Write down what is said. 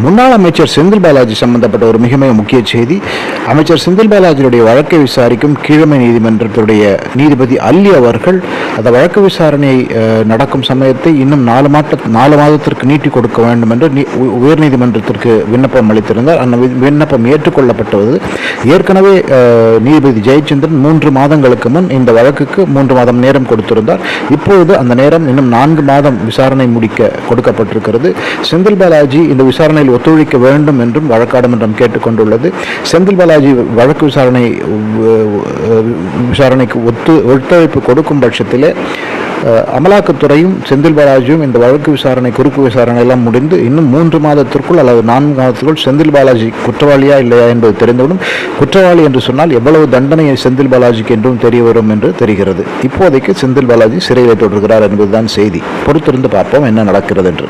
முன்னாள் அமைச்சர் செந்தில் பாலாஜி சம்பந்தப்பட்ட ஒரு மிக முக்கிய செய்தி. அமைச்சர் செந்தில் பாலாஜியுடைய வழக்கை விசாரிக்கும் கீழமை நீதிமன்றத்துடைய நீதிபதி அல்லி அவர்கள் அந்த வழக்கு விசாரணை நடக்கும் சமயத்தை இன்னும் 4 மாதத்திற்கு நீட்டி கொடுக்க வேண்டும் என்று உயர்நீதிமன்றத்திற்கு விண்ணப்பம் அளித்திருந்தார். அந்த விண்ணப்பம் ஏற்றுக்கொள்ளப்பட்டது. ஏற்கனவே நீதிபதி ஜெயச்சந்திரன் 3 மாதங்களுக்கு முன் இந்த வழக்குக்கு 3 மாதம் நேரம் கொடுத்திருந்தார். இப்பொழுது அந்த நேரம் இன்னும் 4 மாதம் விசாரணை முடிக்க கொடுக்கப்பட்டிருக்கிறது. செந்தில் பாலாஜி இந்த விசாரணையில் ஒத்துழைக்க வேண்டும் என்றும் வழக்காடுமன்றம் கேட்டுக்கொண்டுள்ளது. செந்தில் பாலாஜி வழக்கு விசாரணைக்கு ஒத்துழைப்பு கொடுக்கும் பட்சத்திலே அமலாக்கத்துறையும் செந்தில் பாலாஜியும் இந்த வழக்கு விசாரணை குறுக்கு விசாரணை எல்லாம் முடிந்து இன்னும் 3 மாதத்திற்குள் அல்லது 4 மாதத்திற்குள் செந்தில் பாலாஜி குற்றவாளியா இல்லையா என்பது தெரிந்துவிடும். குற்றவாளி என்று சொன்னால் எவ்வளவு தண்டனையை செந்தில் பாலாஜிக்கு என்றும் தெரிய வரும் என்று தெரிகிறது. இப்போதைக்கு செந்தில் பாலாஜி சிறையில் தொடர்கிறார் என்பதுதான் செய்தி. பொறுத்திருந்து பார்ப்போம் என்ன நடக்கிறது என்று.